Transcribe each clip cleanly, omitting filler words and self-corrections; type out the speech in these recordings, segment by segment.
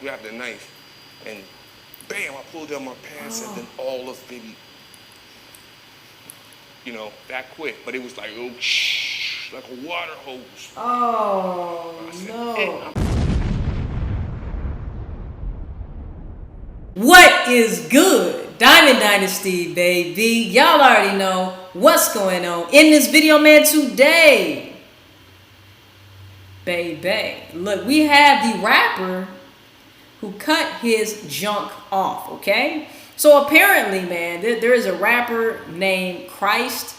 grabbed the knife, and bam, I pulled down my pants, and then all of baby, you know, that quick. But it was like, oh, shh, like a water hose. Oh, Said, no. "Eh." What is good? Diamond Dynasty, baby. Y'all already know what's going on in this video, man, today. Baby. Look, we have the rapper who cut his junk off, okay? So apparently, man, there is a rapper named Christ.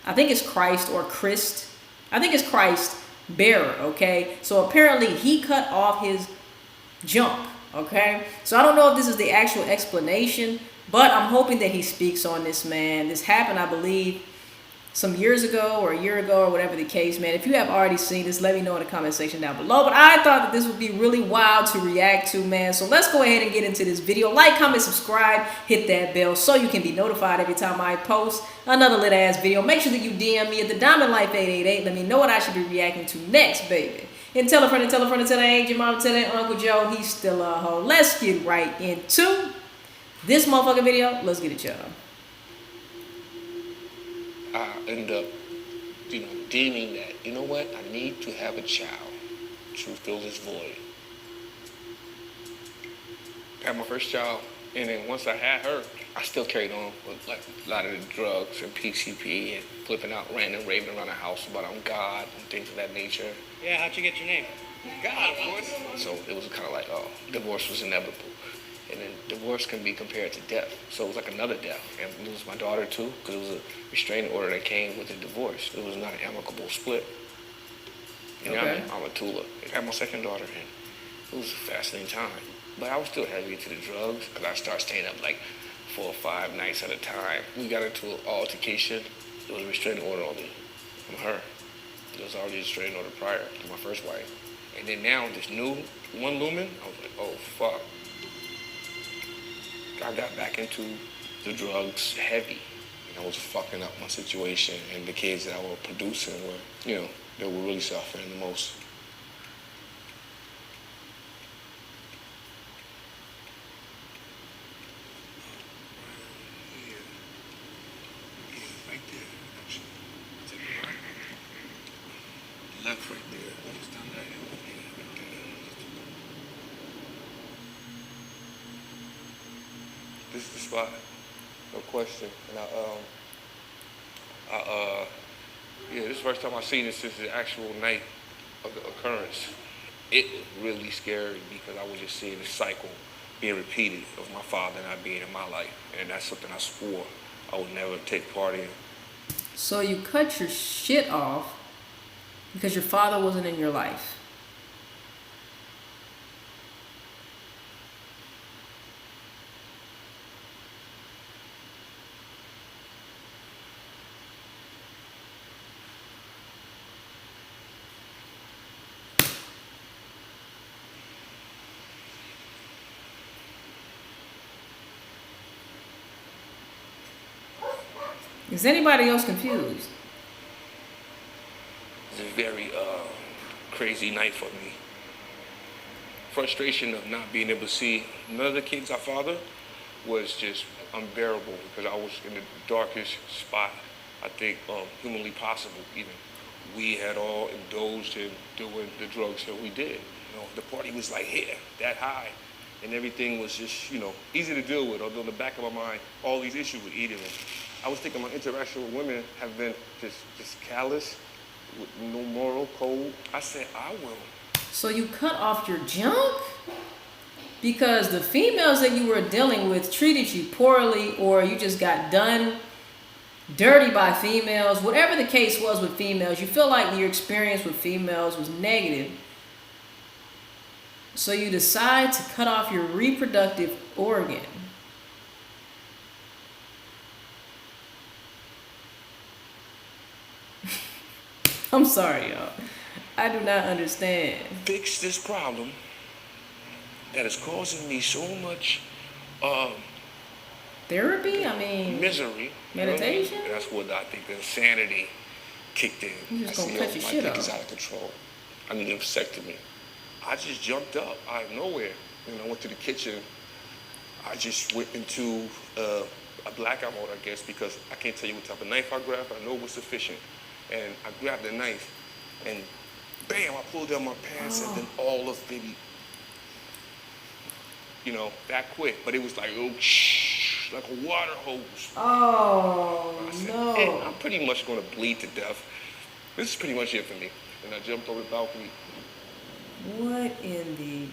I think it's Christ or Christ. I think it's Christ Bearer, okay? So apparently he cut off his junk, okay? So I don't know if this is the actual explanation, but I'm hoping that he speaks on this, man. This happened, I believe, some years ago or a year ago or whatever the case, man. If you have already seen this, let me know in the comment section down below. But I thought that this would be really wild to react to, man. So let's go ahead and get into this video. Like, comment, subscribe, hit that bell so you can be notified every time I post another lit ass video. Make sure that you DM me at TheDiamondLife888. Let me know what I should be reacting to next, baby. And tell a friend, and tell a friend, and tell that ain't your mom, tell that Uncle Joe, he's still a hoe. Let's get right into this motherfucking video. Let's get it, y'all. I end up, you know, deeming that, you know what, I need to have a child to fill this void. Had my first child, and then once I had her, I still carried on with like a lot of the drugs and PCP and flipping out, ranting and raving around the house about I'm God and things of that nature. Yeah, how'd you get your name? God, of course. So it was kind of like, oh, divorce was inevitable. And then divorce can be compared to death. So it was like another death. And it was my daughter too, because it was a restraining order that came with the divorce. It was not an amicable split. You know what I mean? I'm a Tula. I had my second daughter, and it was a fascinating time. But I was still heavy into the drugs, because I started staying up like 4 or 5 nights at a time. We got into an altercation. It was a restraining order on me, from her. It was already a restraining order prior to my first wife. And then now, this new one looming, I was like, oh, fuck. I got back into the drugs heavy. And I was fucking up my situation, and the kids that I was producing were, you know, they were really suffering the most. Right there, actually. Take it right. Left right there. Just down there. This is the spot, no question. And yeah, this is the first time I've seen it since the actual night of the occurrence. It was really scary because I was just seeing the cycle being repeated of my father not being in my life. And that's something I swore I would never take part in. So you cut your shit off because your father wasn't in your life. Is anybody else confused? It's a very crazy night for me. Frustration of not being able to see none of the kids I fathered was just unbearable because I was in the darkest spot I think humanly possible even. We had all indulged in doing the drugs that we did. You know, the party was like here, that high, and everything was just, you know, easy to deal with, although in the back of my mind, all these issues with eating. I was thinking my interaction with women have been just callous, with no moral code. I said, I will. So you cut off your junk? Because the females that you were dealing with treated you poorly, or you just got done dirty by females. Whatever the case was with females, you feel like your experience with females was negative. So you decide to cut off your reproductive organ. I'm sorry, y'all. I do not understand. Fix this problem that is causing me so much therapy? I mean, misery. meditation? And that's what I think the insanity kicked in. You just I gonna said, cut your my shit dick off. is out of control. I need a vasectomy. I just jumped up out of nowhere. And I went to the kitchen. I just went into a blackout mode, I guess, because I can't tell you what type of knife I grabbed. I know it was sufficient. And I grabbed the knife, and bam, I pulled down my pants, and then all of baby, you know, that quick. But it was like, oh, shh, like a water hose. Oh, I said, no. "Hey, I'm pretty much going to bleed to death. This is pretty much it for me." And I jumped over the balcony. What in the